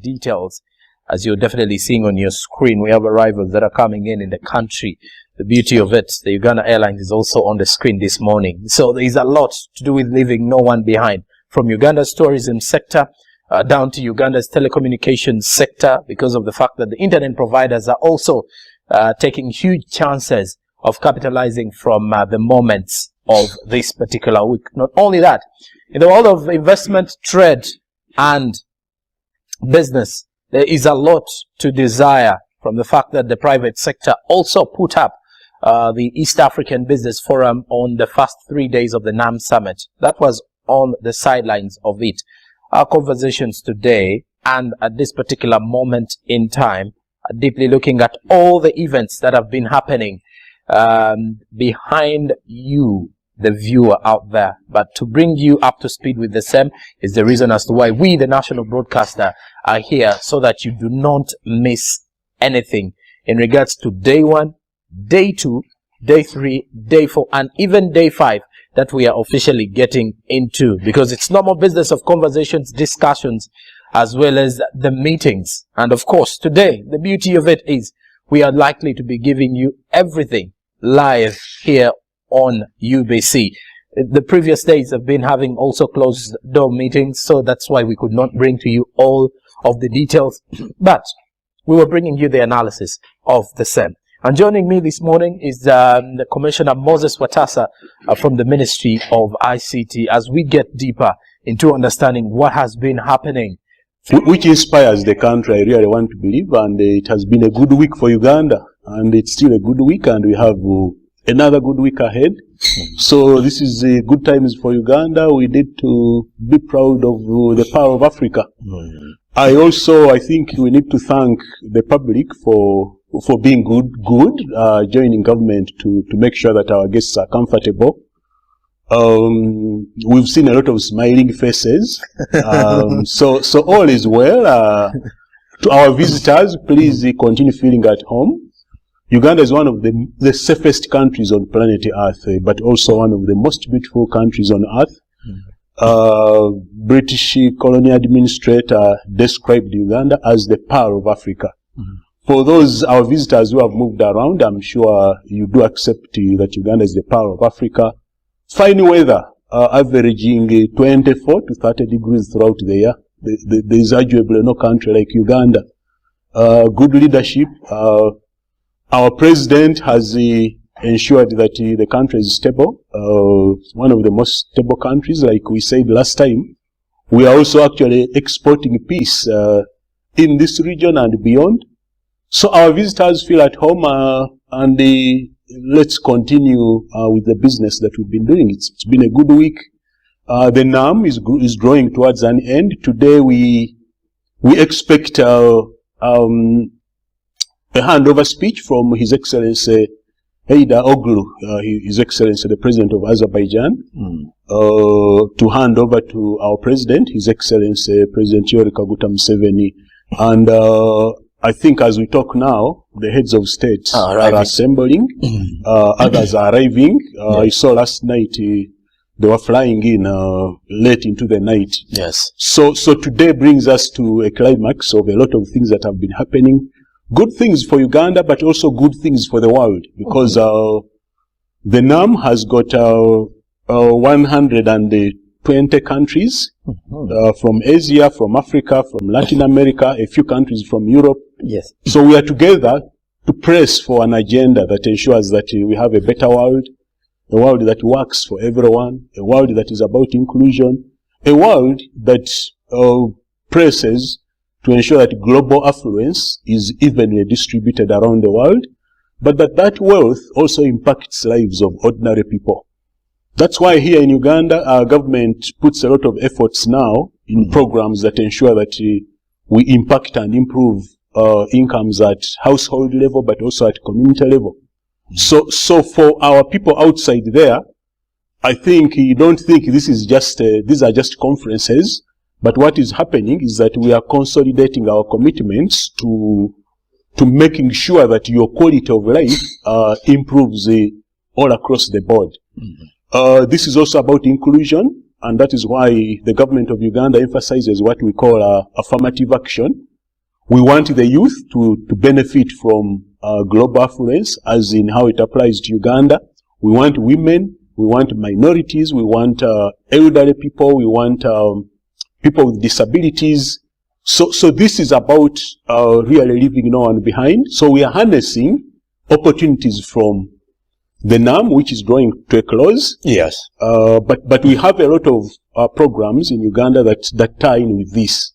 details. As you're definitely seeing on your screen, we have arrivals that are coming in the country. The beauty of it, the Uganda Airlines is also on the screen this morning. So there is a lot to do with leaving no one behind. From Uganda's tourism sector down to Uganda's telecommunications sector, because of the fact that the internet providers are also taking huge chances of capitalizing from the moments of this particular week. Not only that, in the world of investment, trade, and business, there is a lot to desire from the fact that the private sector also put up the East African Business Forum on the first 3 days of the NAM Summit. That was on the sidelines of it. Our conversations today and at this particular moment in time are deeply looking at all the events that have been happening behind you, the viewer out there. But to bring you up to speed with the same is the reason as to why we, the national broadcaster, are here, so that you do not miss anything in regards to day 1, day 2, day 3, day 4, and even day 5 that we are officially getting into, because it's normal business of conversations, discussions, as well as the meetings. And of course, today, the beauty of it is we are likely to be giving you everything live here on UBC. The previous days have been having also closed door meetings, so that's why we could not bring to you all of the details, but we were bringing you the analysis of the same. And joining me this morning is the Commissioner Moses Watasa from the Ministry of ICT, as we get deeper into understanding what has been happening. Which inspires the country, I really want to believe, and it has been a good week for Uganda, and it's still a good week, and we have another good week ahead. So this is good times for Uganda. We need to be proud of the power of Africa. I think we need to thank the public for being good, joining government to make sure that our guests are comfortable. We've seen a lot of smiling faces. So all is well. To our visitors, please continue feeling at home. Uganda is one of the safest countries on planet Earth, but also one of the most beautiful countries on Earth. British colonial administrator described Uganda as the pearl of Africa. For those our visitors who have moved around, I'm sure you do accept that Uganda is the pearl of Africa. Fine weather, averaging 24 to 30 degrees throughout the year. There is arguably no country like Uganda. Good leadership. Our president has ensured that the country is stable. One of the most stable countries, like we said last time. We are also actually exporting peace in this region and beyond. So our visitors feel at home, and let's continue with the business that we've been doing. It's been a good week. The NAM is drawing towards an end. Today we expect a handover speech from His Excellency Heydar Oglu, His Excellency the President of Azerbaijan, to hand over to our President, His Excellency President Yoweri Kaguta Museveni. And I think as we talk now, the heads of states are assembling, others are arriving. I saw last night they were flying in late into the night. Yes. So today brings us to a climax of a lot of things that have been happening. Good things for Uganda, but also good things for the world, because the NAM has got 120 countries from Asia, from Africa, from Latin America, a few countries from Europe. Yes. So we are together to press for an agenda that ensures that we have a better world, a world that works for everyone, a world that is about inclusion, a world that presses to ensure that global affluence is evenly distributed around the world, but that wealth also impacts lives of ordinary people. That's why here in Uganda, our government puts a lot of efforts now in programs that ensure that we impact and improve incomes at household level, but also at community level. So for our people outside there, I think you don't think this is just these are just conferences. But what is happening is that we are consolidating our commitments to making sure that your quality of life improves all across the board. This is also about inclusion, and that is why the government of Uganda emphasizes what we call affirmative action. We want the youth to benefit from global affluence, as in how it applies to Uganda. We want women, we want minorities, we want elderly people, we want people with disabilities. So this is about really leaving no one behind. So we are harnessing opportunities from the NAM, which is drawing to a close. Yes. But we have a lot of programs in Uganda that tie in with this.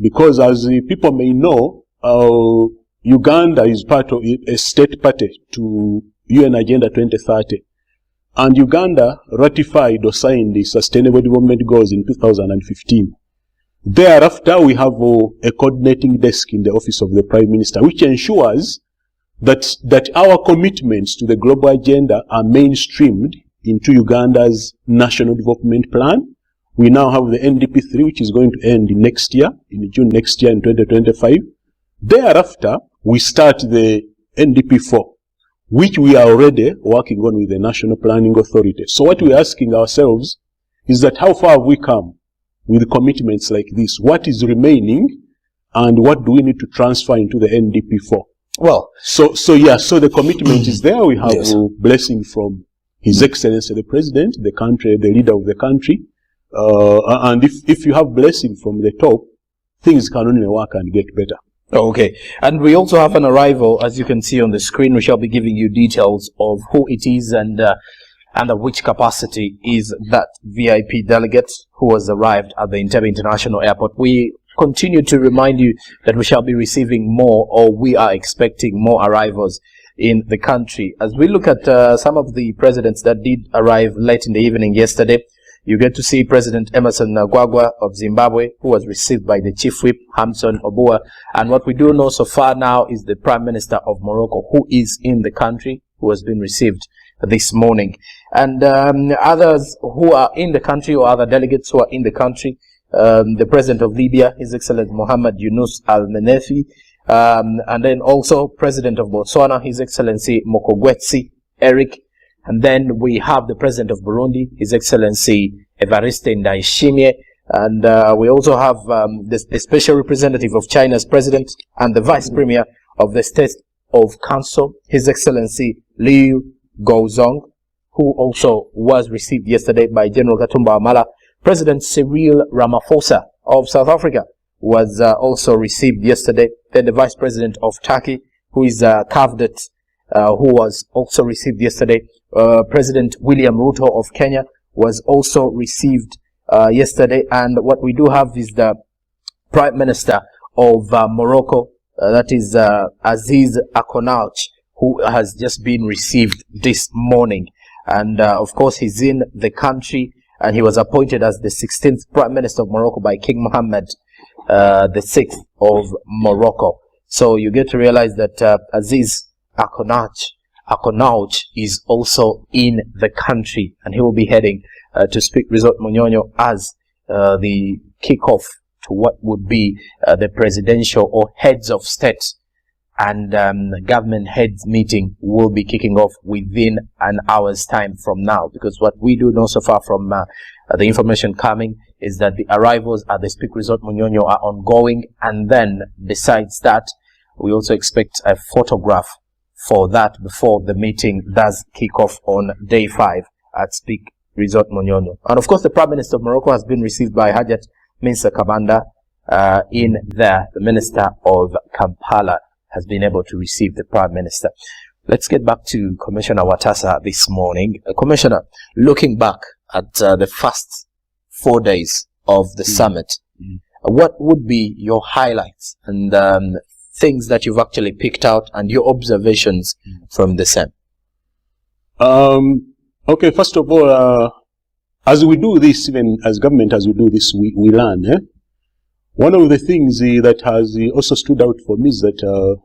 Because as people may know, Uganda is part of a state party to UN Agenda 2030. And Uganda ratified or signed the Sustainable Development Goals in 2015. Thereafter, we have a coordinating desk in the Office of the Prime Minister, which ensures that our commitments to the global agenda are mainstreamed into Uganda's National Development Plan. We now have the NDP3, which is going to end next year, in June next year in 2025. Thereafter, we start the NDP4, which we are already working on with the National Planning Authority. So what we're asking ourselves is that how far have we come with commitments like this? What is remaining, and what do we need to transfer into the NDP4? Well, so the commitment is there. We have a blessing from His Excellency the President, the country, the leader of the country. And if you have blessing from the top, things can only work and get better. Okay. And we also have an arrival, as you can see on the screen. We shall be giving you details of who it is and under which capacity is that VIP delegate who has arrived at the Entebbe International Airport. We continue to remind you that we shall be receiving more, or we are expecting more arrivals in the country. As we look at some of the presidents that did arrive late in the evening yesterday, you get to see President Emerson Gwagwa of Zimbabwe, who was received by the Chief Whip, Hamson Obua. And what we do know so far now is the Prime Minister of Morocco, who is in the country, who has been received this morning. And others who are in the country, or other delegates who are in the country, the President of Libya, His Excellency Mohamed Yunus Al-Menefi, and then also President of Botswana, His Excellency Mokogwetsi Eric. And then we have the President of Burundi, His Excellency Evariste Ndayishimiye. And we also have the Special Representative of China's President and the Vice Premier of the State of Council, His Excellency Liu Gaozong, who also was received yesterday by General Katumba Wamala. President Cyril Ramaphosa of South Africa was also received yesterday. Then the Vice President of Turkey, who is Kavdet, who was also received yesterday. President William Ruto of Kenya was also received yesterday. And what we do have is the Prime Minister of Morocco, that is Aziz Akonauch, who has just been received this morning. And of course, he's in the country, and he was appointed as the 16th Prime Minister of Morocco by King Mohammed VI of Morocco. So you get to realize that Aziz Akonauch is also in the country, and he will be heading to speak Resort Munyonyo as the kickoff to what would be the presidential or heads of state and government heads meeting will be kicking off within an hour's time from now. Because what we do know so far from the information coming is that the arrivals at the Speak Resort Munyonyo are ongoing, and then besides that, we also expect a photograph for that before the meeting does kick off on day 5 at Speak Resort Munyonyo. And of course, the Prime Minister of Morocco has been received by Hajat Minsa Kabanda in there. The Minister of Kampala has been able to receive the Prime Minister. Let's get back to Commissioner Watasa this morning. Commissioner, looking back at the first 4 days of the summit, what would be your highlights and things that you've actually picked out and your observations from the same? Okay, first of all, as we do this, even as government, as we do this, we learn. One of the things that has also stood out for me is that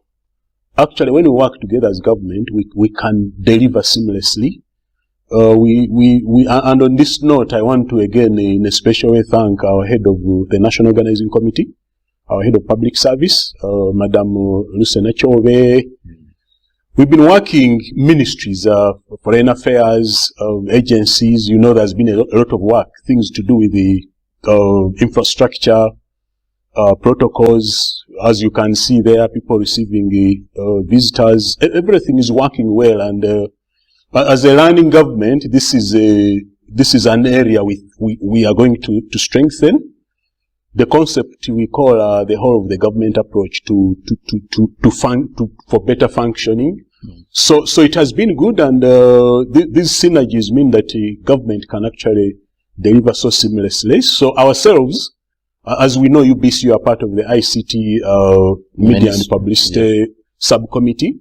actually when we work together as government, we can deliver seamlessly. And on this note, I want to again, in a special way, thank our head of the National Organizing Committee, our head of public service, Madam Lucena Chove. We've been working ministries, foreign affairs, agencies. You know, there's been a lot of work, things to do with the infrastructure, protocols, as you can see there, people receiving visitors. Everything is working well, and as a running government, this is an area we are going to strengthen. The concept we call the whole of the government approach for better functioning. So it has been good, and these synergies mean that government can actually deliver so seamlessly. So ourselves, as we know, UBC, you are part of the ICT Media and Publicity Subcommittee.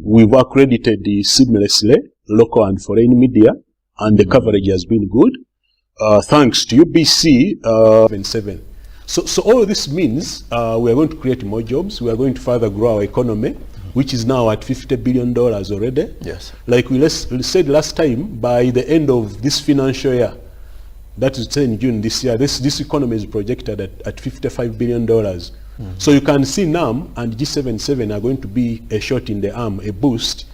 We've accredited seamlessly local and foreign media, and the coverage has been good. Thanks to UBC, 7. So all this means we are going to create more jobs. We are going to further grow our economy, which is now at $50 billion already. Yes. Like we said last time, by the end of this financial year, that is in June this year, this economy is projected at $55 billion. So you can see NAM and G77 are going to be a shot in the arm, a boost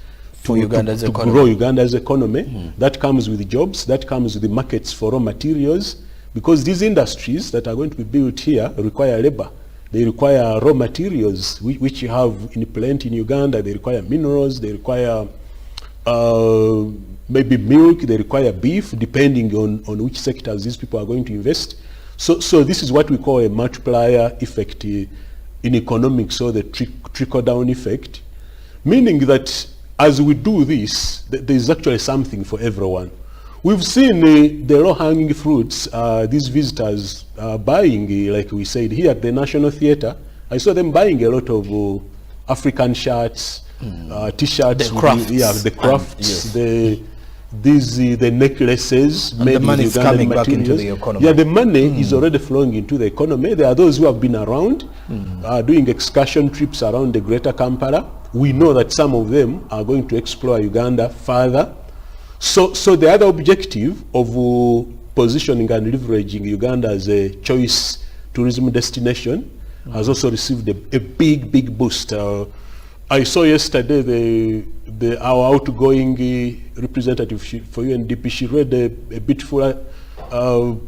to grow Uganda's economy. That comes with jobs, that comes with the markets for raw materials, because these industries that are going to be built here require labor. They require raw materials, which you have in plenty in Uganda. They require minerals, they require maybe milk, they require beef, depending on which sectors these people are going to invest. So this is what we call a multiplier effect in economics, or the trickle-down effect, meaning that as we do this, there is actually something for everyone. We've seen the low-hanging fruits, these visitors buying, like we said, here at the National Theatre. I saw them buying a lot of African shirts, T-shirts, the crafts, the necklaces, and the money is coming back into the economy. Yeah, the money is already flowing into the economy. There are those who have been around, doing excursion trips around the greater Kampala. We know that some of them are going to explore Uganda further. So the other objective of positioning and leveraging Uganda as a choice tourism destination has also received a big boost. I saw yesterday our outgoing representative for UNDP. She read a beautiful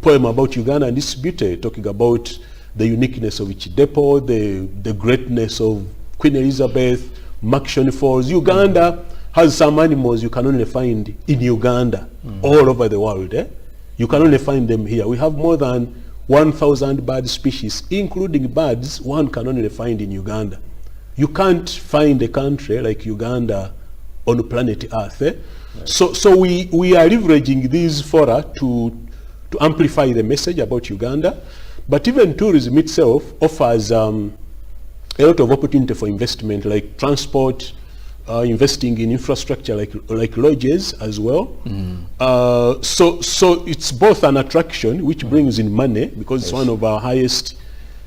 poem about Uganda and its beauty, talking about the uniqueness of its depot, the greatness of Queen Elizabeth, Makshoni Falls. Uganda has some animals you can only find in Uganda, all over the world. You can only find them here. We have more than 1,000 bird species, including birds one can only find in Uganda. You can't find a country like Uganda on planet Earth. Right. So we are leveraging these fora to amplify the message about Uganda. But even tourism itself offers a lot of opportunity for investment, like transport, investing in infrastructure like lodges as well. So it's both an attraction which brings in money, because it's one of our highest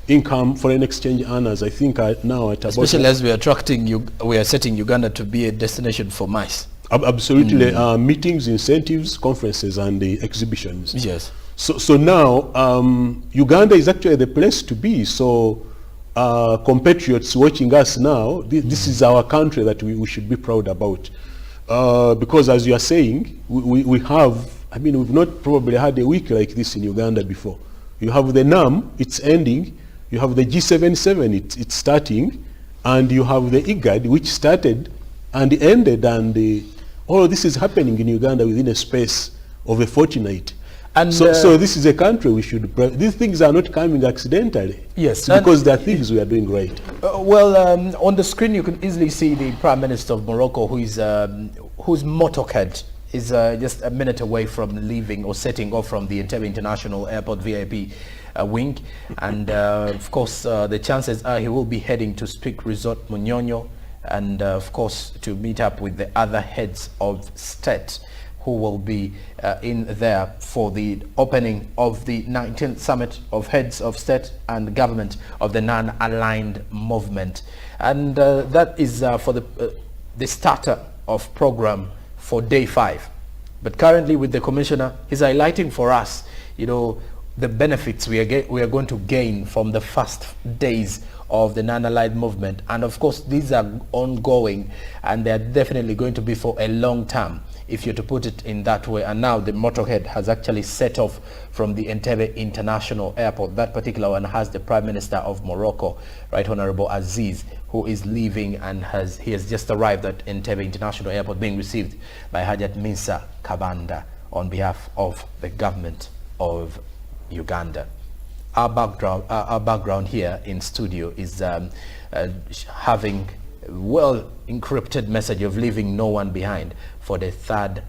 income foreign exchange earners, I think, now at about... Especially as we are setting Uganda to be a destination for mice. Absolutely. Meetings, incentives, conferences, and the exhibitions. Yes. So now Uganda is actually the place to be. So compatriots watching us now, this is our country that we should be proud about. Because as you are saying, we have, we've not probably had a week like this in Uganda before. You have the NAM, it's ending. You have the G77, it's starting. And you have the IGAD, which started and ended. And all this is happening in Uganda within a space of a fortnight. And so this is a country we should... These things are not coming accidentally. Yes. Because there are things we are doing right. On the screen you can easily see the Prime Minister of Morocco, whose motorcade is just a minute away from leaving or setting off from the Entebbe International Airport VIP wing. And of course, the chances are he will be heading to Speak Resort Munyonyo, and of course to meet up with the other heads of state who will be in there for the opening of the 19th Summit of Heads of State and Government of the Non-Aligned Movement. And that is for the starter of program for day 5. But currently with the Commissioner, he's highlighting for us, the benefits we are going to gain from the first days of the non-aligned movement. And of course, these are ongoing, and they're definitely going to be for a long term, if you're to put it in that way. And now the motorhead has actually set off from the Entebbe International Airport. That particular one has the Prime Minister of Morocco, Right Honorable Aziz, who is leaving, and he has just arrived at Entebbe International Airport, being received by Hajat Misa Kabanda on behalf of the government of Uganda. Our background here in studio is having well encrypted message of leaving no one behind for the third